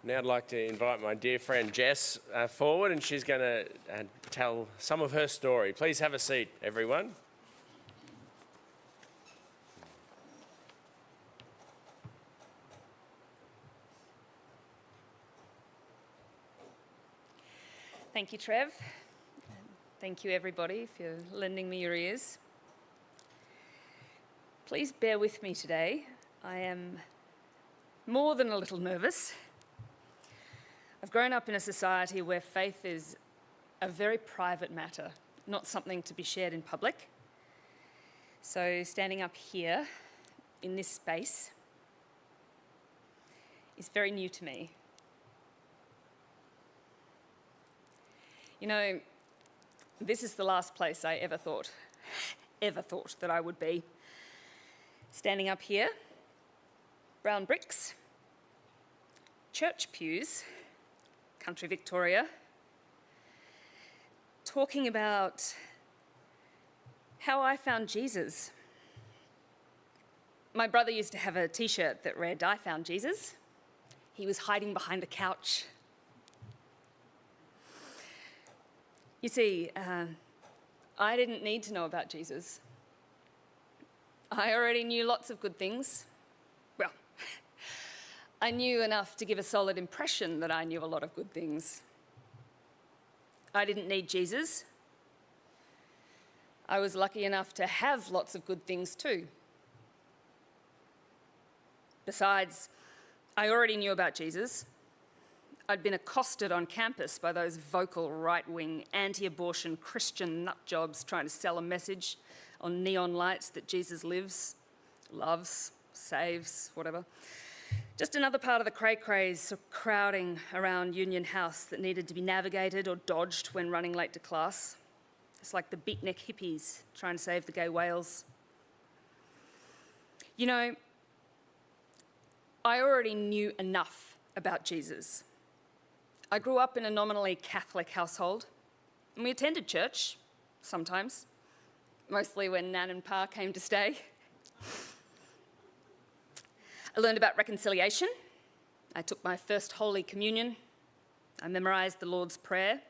Now I'd like to invite my dear friend Jess forward, and she's going to tell some of her story. Please have a seat, everyone. Thank you, Trev. Thank you, everybody, for lending me your ears. Please bear with me today. I am more than a little nervous. I've grown up in a society where faith is a very private matter, not something to be shared in public. So standing up here in this space is very new to me. You know, this is the last place I ever thought that I would be. Standing up here, brown bricks, church pews, country Victoria, talking about how I found Jesus. My brother used to have a t-shirt that read, "I found Jesus." He was hiding behind a couch. You see, I didn't need to know about Jesus. I already knew lots of good things. Well, I knew enough to give a solid impression that I knew a lot of good things. I didn't need Jesus. I was lucky enough to have lots of good things too. Besides, I already knew about Jesus. I'd been accosted on campus by those vocal right-wing, anti-abortion Christian nutjobs trying to sell a message on neon lights that Jesus lives, loves, saves, whatever. Just another part of the cray-crays crowding around Union House that needed to be navigated or dodged when running late to class. It's like the beatnik hippies trying to save the gay whales. You know, I already knew enough about Jesus. I grew up in a nominally Catholic household, and we attended church sometimes, mostly when Nan and Pa came to stay. I learned about reconciliation. I took my first Holy Communion. I memorised the Lord's Prayer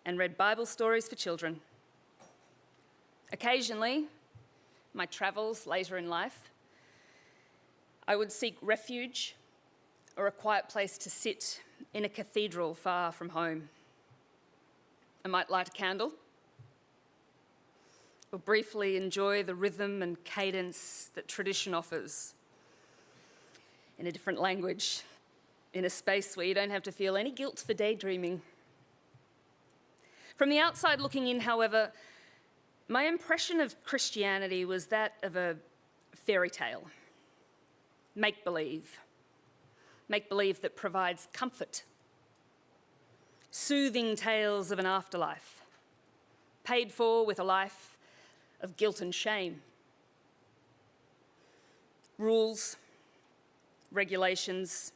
and read Bible stories for children. Occasionally, my travels later in life, I would seek refuge or a quiet place to sit in a cathedral far from home. I might light a candle or briefly enjoy the rhythm and cadence that tradition offers in a different language, in a space where you don't have to feel any guilt for daydreaming. From the outside looking in, however, my impression of Christianity was that of a fairy tale, make-believe that provides comfort, soothing tales of an afterlife, paid for with a life of guilt and shame. Rules, regulations,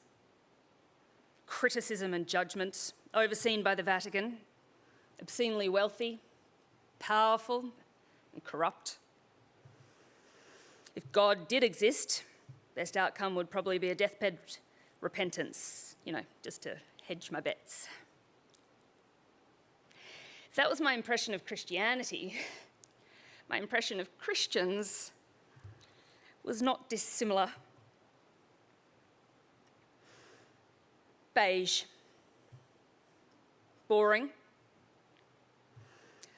criticism and judgment, overseen by the Vatican, obscenely wealthy, powerful, and corrupt. If God did exist, best outcome would probably be a deathbed repentance, just to hedge my bets. If that was my impression of Christianity, my impression of Christians was not dissimilar. Beige, boring,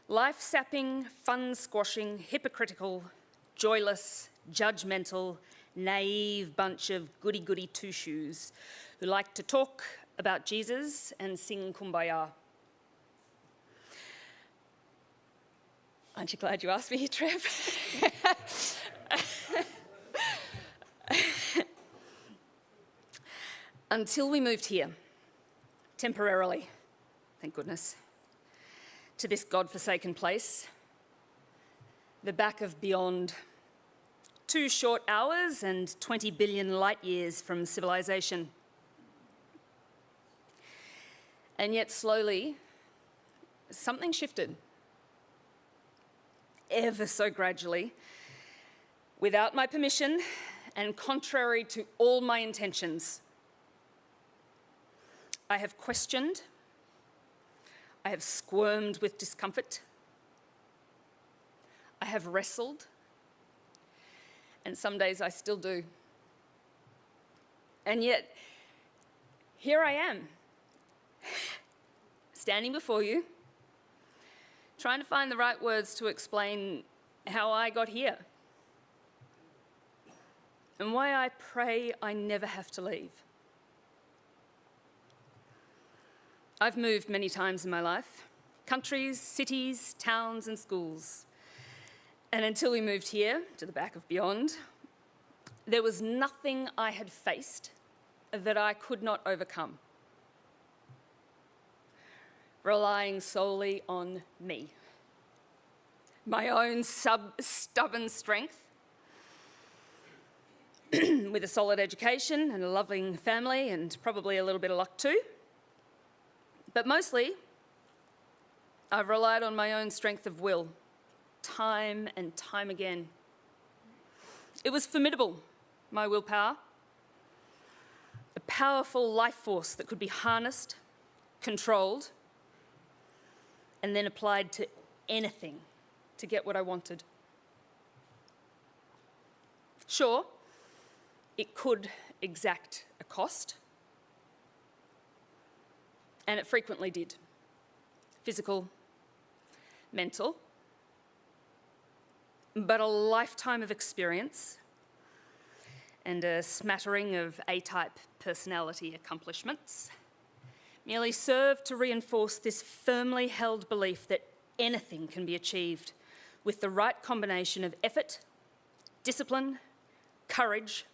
life-sapping, fun-squashing, hypocritical, joyless, judgmental, naive bunch of goody-goody two-shoes who like to talk about Jesus and sing Kumbaya. Aren't you glad you asked me, Trev? Until we moved here, temporarily, thank goodness, to this God-forsaken place, the back of beyond, 2 short hours and 20 billion light years from civilization. And yet slowly, something shifted, ever so gradually, without my permission and contrary to all my intentions. I have questioned. I have squirmed with discomfort. I have wrestled. And some days I still do. And yet, here I am, standing before you, trying to find the right words to explain how I got here and why I pray I never have to leave. I've moved many times in my life, countries, cities, towns, and schools. And until we moved here, to the back of beyond, there was nothing I had faced that I could not overcome, relying solely on me, my own stubborn strength, with a solid education and a loving family and probably a little bit of luck too. But mostly, I've relied on my own strength of will, time and time again. It was formidable, my willpower, a powerful life force that could be harnessed, controlled, and then applied to anything to get what I wanted. Sure, it could exact a cost, and it frequently did. Physical, mental, but a lifetime of experience and a smattering of A-type personality accomplishments merely served to reinforce this firmly held belief that anything can be achieved with the right combination of effort, discipline, courage,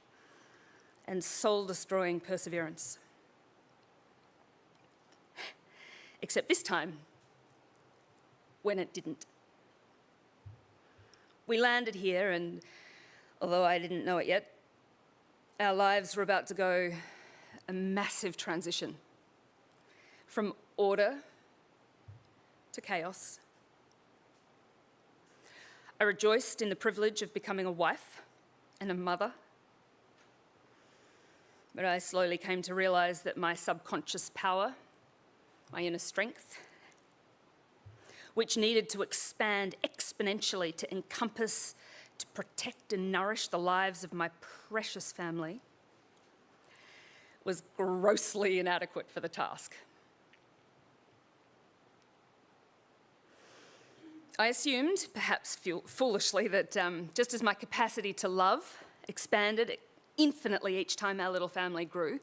and soul-destroying perseverance. Except this time, when it didn't. We landed here, and although I didn't know it yet, our lives were about to go a massive transition from order to chaos. I rejoiced in the privilege of becoming a wife and a mother, but I slowly came to realize that my subconscious power, my inner strength, which needed to expand exponentially to encompass, to protect and nourish the lives of my precious family, was grossly inadequate for the task. I assumed, perhaps foolishly, that just as my capacity to love expanded infinitely each time our little family grew,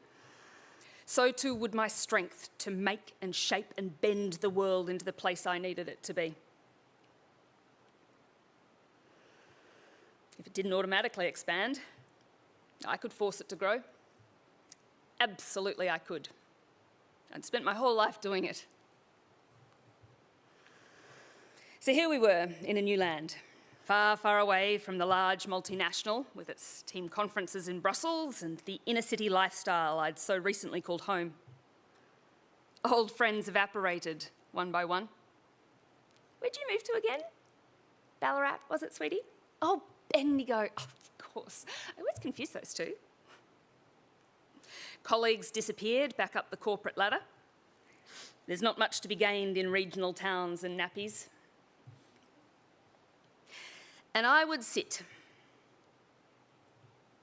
so too would my strength to make and shape and bend the world into the place I needed it to be. If it didn't automatically expand, I could force it to grow. Absolutely, I could. I'd spent my whole life doing it. So here we were in a new land, far, far away from the large multinational with its team conferences in Brussels and the inner city lifestyle I'd so recently called home. Old friends evaporated one by one. Where'd you move to again? Ballarat, was it, sweetie? Oh, Bendigo. Oh, of course. I always confuse those two. Colleagues disappeared back up the corporate ladder. There's not much to be gained in regional towns and nappies. And I would sit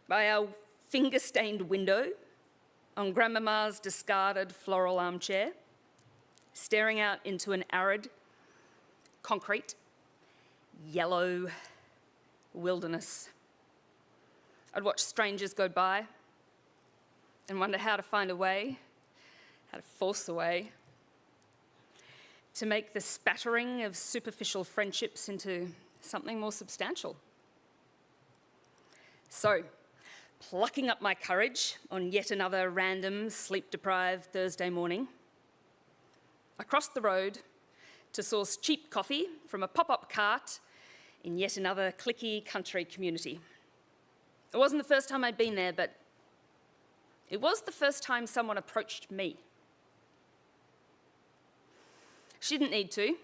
by our finger-stained window on Grandmama's discarded floral armchair, staring out into an arid, concrete, yellow wilderness. I'd watch strangers go by and wonder how to find a way, how to force a way, to make the spattering of superficial friendships into something more substantial. So, plucking up my courage on yet another random, sleep-deprived Thursday morning, I crossed the road to source cheap coffee from a pop-up cart in yet another cliquey country community. It wasn't the first time I'd been there, but it was the first time someone approached me. She didn't need to.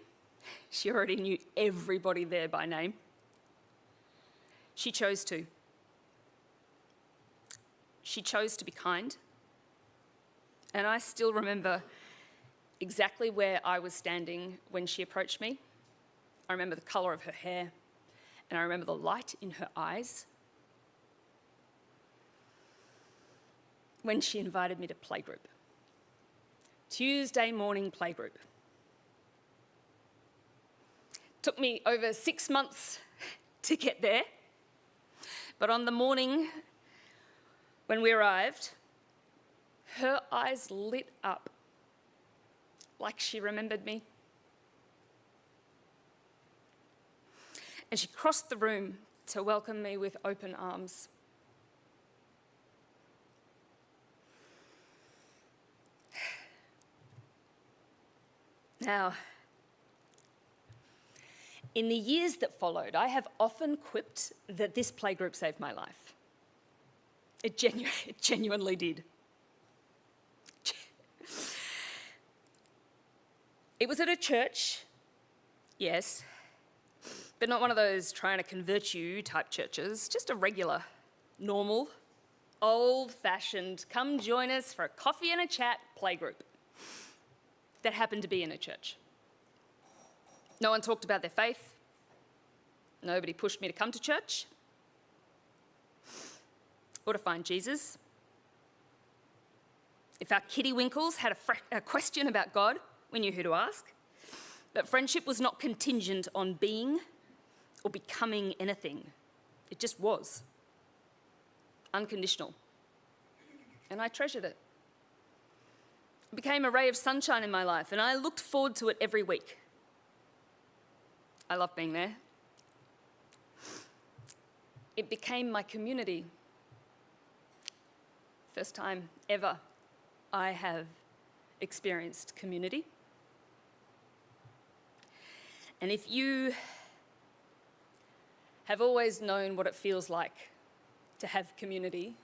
She already knew everybody there by name. She chose to. She chose to be kind And I still remember exactly where I was standing when she approached me. I remember the colour of her hair, and I remember the light in her eyes when she invited me to playgroup. Tuesday morning playgroup. Took me over 6 months to get there, but on the morning when we arrived, her eyes lit up like she remembered me. And she crossed the room to welcome me with open arms. Now, in the years that followed, I have often quipped that this playgroup saved my life. It genuinely did. It was at a church, yes, but not one of those trying to convert you type churches, just a regular, normal, old-fashioned, come join us for a coffee and a chat playgroup that happened to be in a church. No one talked about their faith. Nobody pushed me to come to church or to find Jesus. If our kiddie winkles had a question about God, we knew who to ask. But friendship was not contingent on being or becoming anything. It just was. Unconditional. And I treasured it. It became a ray of sunshine in my life, and I looked forward to it every week. I love being there. It became my community. First time ever I have experienced community. And if you have always known what it feels like to have community,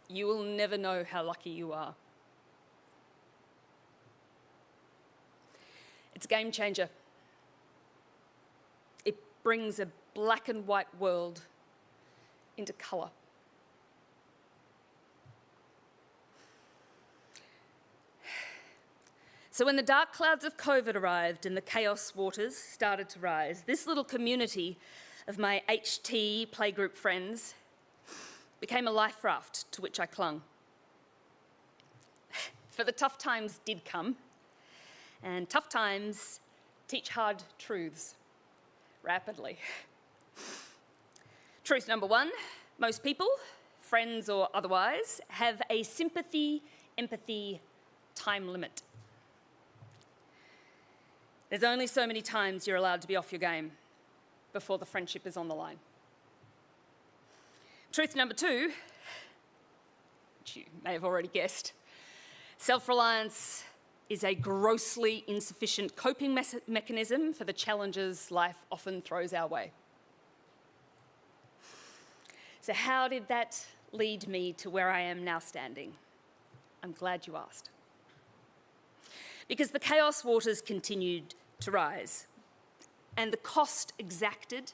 you will never know how lucky you are. It's a game changer. It brings a black and white world into colour. So when the dark clouds of COVID arrived and the chaos waters started to rise, this little community of my HT playgroup friends became a life raft to which I clung. For the tough times did come, and tough times teach hard truths rapidly. Truth number one, most people, friends or otherwise, have a sympathy, empathy time limit. There's only so many times you're allowed to be off your game before the friendship is on the line. Truth number two, which you may have already guessed, self-reliance is a grossly insufficient coping mechanism for the challenges life often throws our way. So how did that lead me to where I am now standing? I'm glad you asked. Because the chaos waters continued to rise, and the cost exacted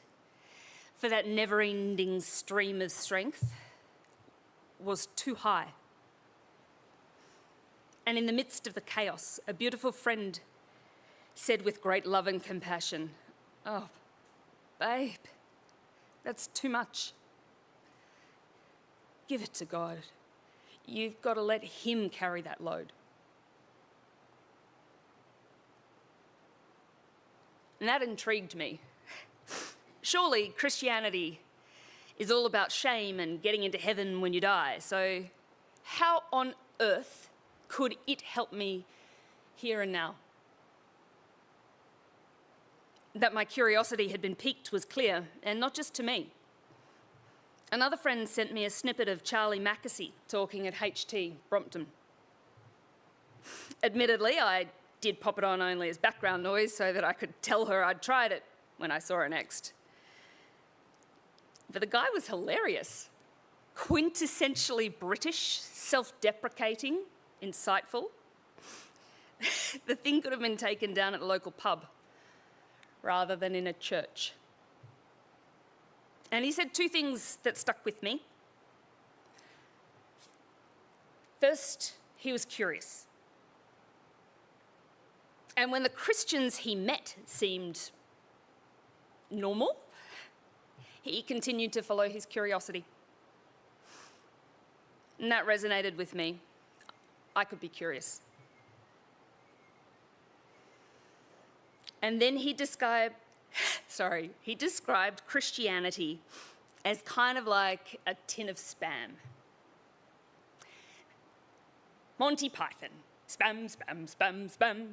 for that never-ending stream of strength was too high. And in the midst of the chaos, a beautiful friend said with great love and compassion, "Oh, babe, that's too much. Give it to God. You've got to let Him carry that load." And that intrigued me. Surely Christianity is all about shame and getting into heaven when you die. So how on earth could it help me here and now? That my curiosity had been piqued was clear, and not just to me. Another friend sent me a snippet of Charlie Mackesy talking at HT Brompton. Admittedly, I did pop it on only as background noise so that I could tell her I'd tried it when I saw her next. But the guy was hilarious. Quintessentially British, self-deprecating, insightful. The thing could have been taken down at a local pub rather than in a church. And he said two things that stuck with me. First, he was curious. And when the Christians he met seemed normal, he continued to follow his curiosity. And that resonated with me. I could be curious. And then he described Christianity as kind of like a tin of spam. Monty Python. Spam, spam, spam, spam.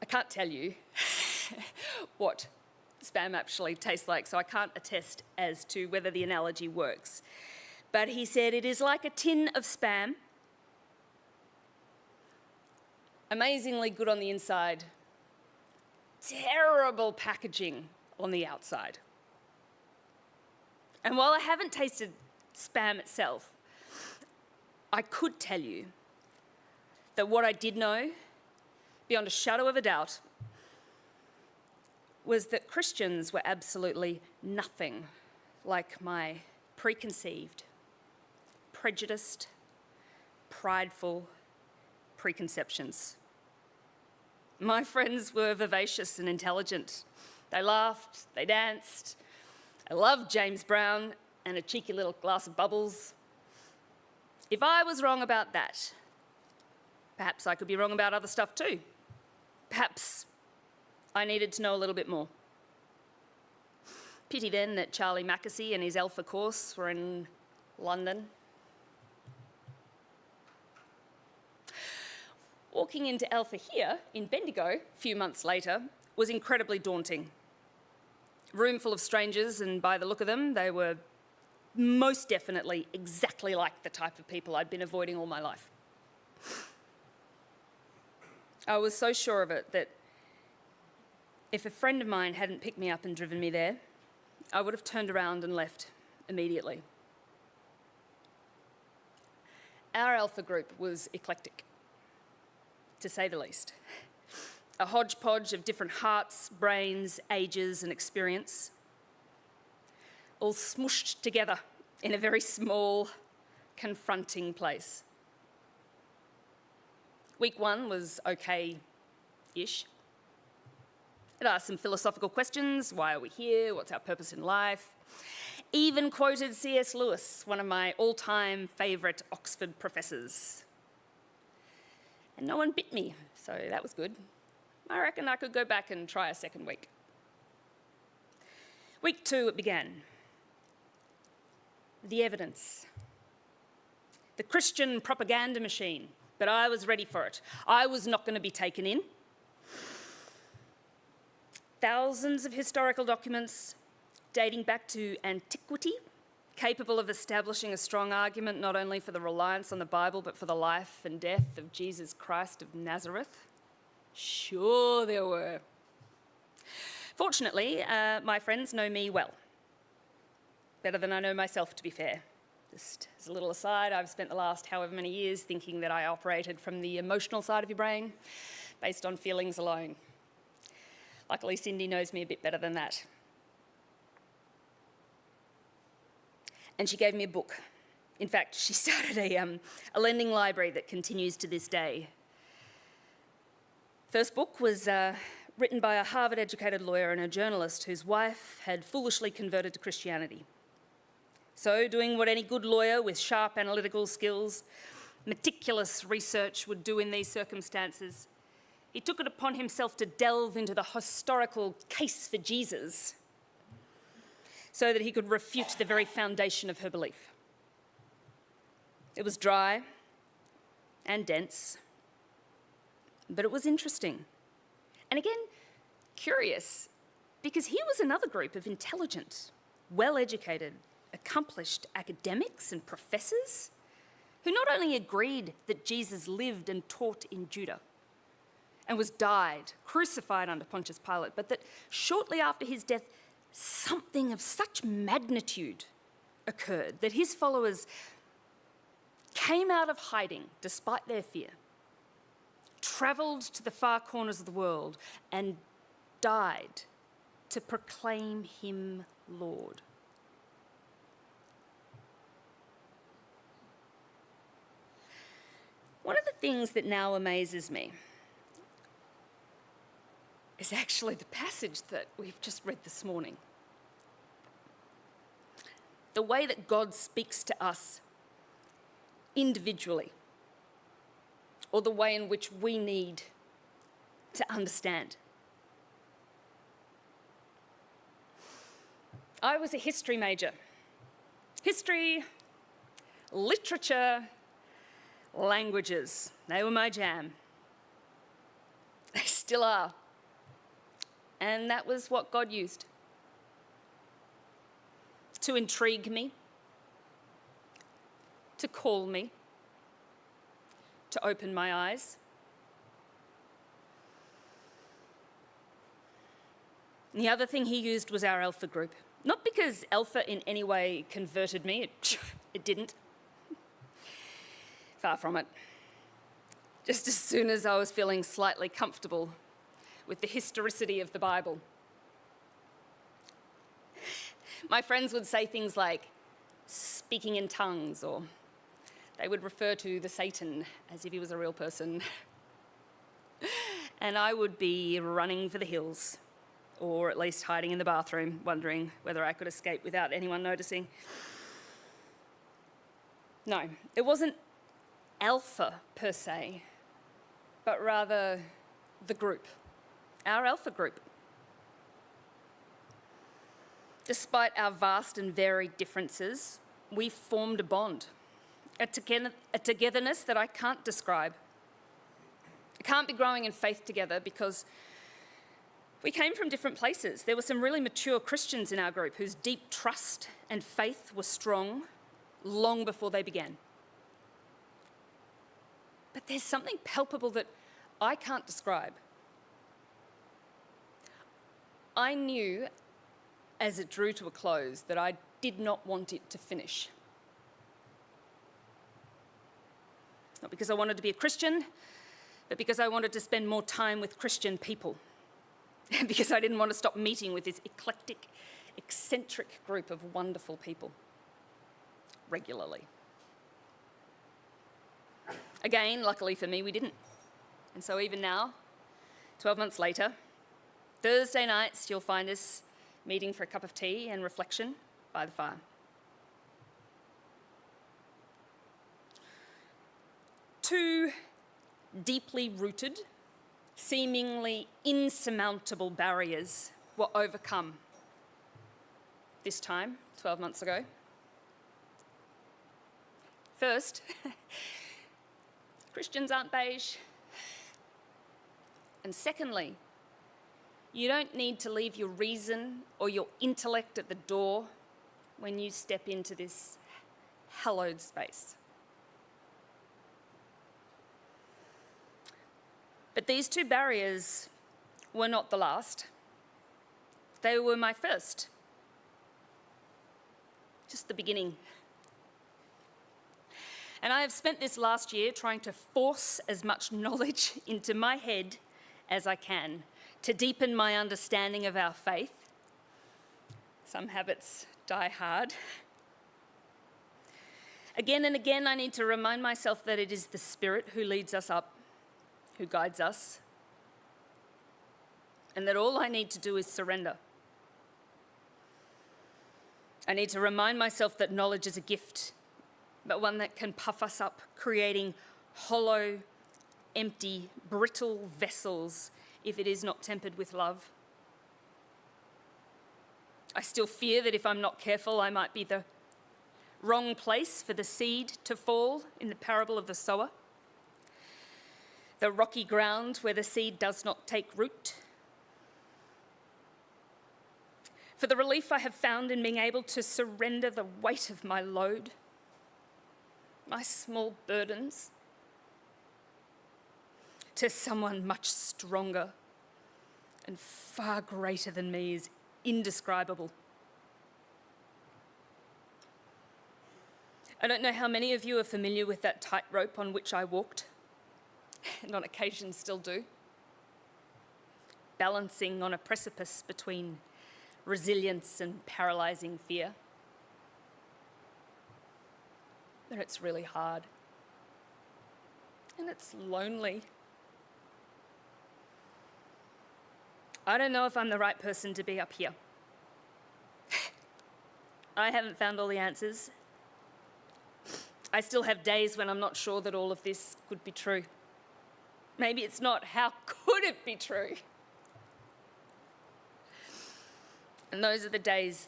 I can't tell you what spam actually tastes like, so I can't attest as to whether the analogy works. But he said it is like a tin of spam, amazingly good on the inside, terrible packaging on the outside. And while I haven't tasted spam itself, I could tell you that what I did know, beyond a shadow of a doubt, was that Christians were absolutely nothing like my preconceived, prejudiced, prideful preconceptions. My friends were vivacious and intelligent. They laughed, they danced. I loved James Brown and a cheeky little glass of bubbles. If I was wrong about that, perhaps I could be wrong about other stuff too. Perhaps I needed to know a little bit more. Pity then that Charlie Mackesy and his Alpha course were in London. Walking into Alpha here in Bendigo a few months later was incredibly daunting. Room full of strangers, and by the look of them, they were most definitely exactly like the type of people I'd been avoiding all my life. I was so sure of it that if a friend of mine hadn't picked me up and driven me there, I would have turned around and left immediately. Our Alpha group was eclectic, to say the least. A hodgepodge of different hearts, brains, ages, and experience, all smooshed together in a very small, confronting place. Week 1 was okay-ish. It asked some philosophical questions. Why are we here? What's our purpose in life? Even quoted C.S. Lewis, one of my all-time favourite Oxford professors. And no one bit me, so that was good. I reckon I could go back and try a second week. Week 2, it began. The evidence. The Christian propaganda machine, but I was ready for it. I was not going to be taken in. Thousands of historical documents dating back to antiquity, capable of establishing a strong argument not only for the reliance on the Bible, but for the life and death of Jesus Christ of Nazareth. Sure there were. Fortunately, my friends know me well. Better than I know myself, to be fair. Just as a little aside, I've spent the last however many years thinking that I operated from the emotional side of your brain, based on feelings alone. Luckily, Cindy knows me a bit better than that. And she gave me a book. In fact, she started a lending library that continues to this day. First book was written by a Harvard-educated lawyer and a journalist whose wife had foolishly converted to Christianity. So, doing what any good lawyer with sharp analytical skills, meticulous research would do in these circumstances, he took it upon himself to delve into the historical case for Jesus so that he could refute the very foundation of her belief. It was dry and dense, but it was interesting. And again, curious, because here was another group of intelligent, well-educated, accomplished academics and professors who not only agreed that Jesus lived and taught in Judah and was died, crucified under Pontius Pilate, but that shortly after his death, something of such magnitude occurred that his followers came out of hiding despite their fear, travelled to the far corners of the world and died to proclaim him Lord. things that now amazes me is actually the passage that we've just read this morning. The way that God speaks to us individually, or the way in which we need to understand. I was a history major. History, literature, languages, they were my jam. They still are. And that was what God used to intrigue me, to call me, to open my eyes. And the other thing he used was our Alpha group. Not because Alpha in any way converted me, it didn't. Far from it. Just as soon as I was feeling slightly comfortable with the historicity of the Bible, my friends would say things like speaking in tongues, or they would refer to the Satan as if he was a real person. And I would be running for the hills, or at least hiding in the bathroom, wondering whether I could escape without anyone noticing. No, it wasn't Alpha per se, but rather the group, our Alpha group. Despite our vast and varied differences, we formed a bond, a togetherness that I can't describe. I can't be growing in faith together because we came from different places. There were some really mature Christians in our group whose deep trust and faith were strong long before they began. But there's something palpable that I can't describe. I knew as it drew to a close that I did not want it to finish. Not because I wanted to be a Christian, but because I wanted to spend more time with Christian people. Because I didn't want to stop meeting with this eclectic, eccentric group of wonderful people regularly. Again, luckily for me, we didn't. And so even now, 12 months later, Thursday nights, you'll find us meeting for a cup of tea and reflection by the fire. Two deeply rooted, seemingly insurmountable barriers were overcome this time, 12 months ago. First, Christians aren't beige. And secondly, you don't need to leave your reason or your intellect at the door when you step into this hallowed space. But these two barriers were not the last. They were my first. Just the beginning. And I have spent this last year trying to force as much knowledge into my head as I can to deepen my understanding of our faith. Some habits die hard. Again and again, I need to remind myself that it is the Spirit who leads us up, who guides us, and that all I need to do is surrender. I need to remind myself that knowledge is a gift, but one that can puff us up, creating hollow, empty, brittle vessels if it is not tempered with love. I still fear that if I'm not careful, I might be the wrong place for the seed to fall in the parable of the sower. The rocky ground where the seed does not take root. For the relief I have found in being able to surrender the weight of my load, my small burdens, to someone much stronger and far greater than me is indescribable. I don't know how many of you are familiar with that tightrope on which I walked, and on occasion still do, balancing on a precipice between resilience and paralysing fear. But it's really hard. And it's lonely. I don't know if I'm the right person to be up here. I haven't found all the answers. I still have days when I'm not sure that all of this could be true. Maybe it's not. How could it be true? And those are the days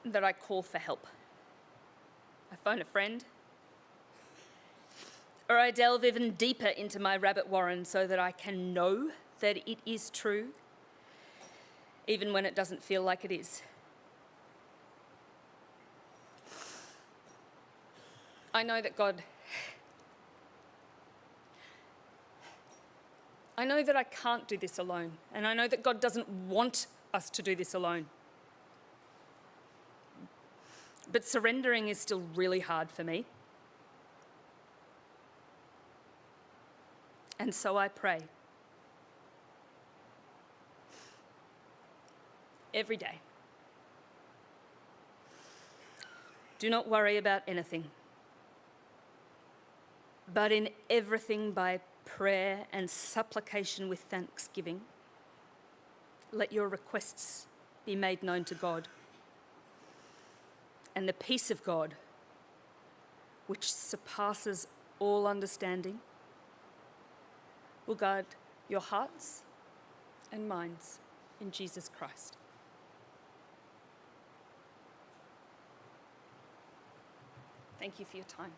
that I call for help. I phone a friend, or I delve even deeper into my rabbit warren so that I can know that it is true, even when it doesn't feel like it is. I know that I can't do this alone, and I know that God doesn't want us to do this alone. But surrendering is still really hard for me. And so I pray. Every day. Do not worry about anything, but in everything by prayer and supplication with thanksgiving, let your requests be made known to God. And the peace of God, which surpasses all understanding, will guard your hearts and minds in Jesus Christ. Thank you for your time.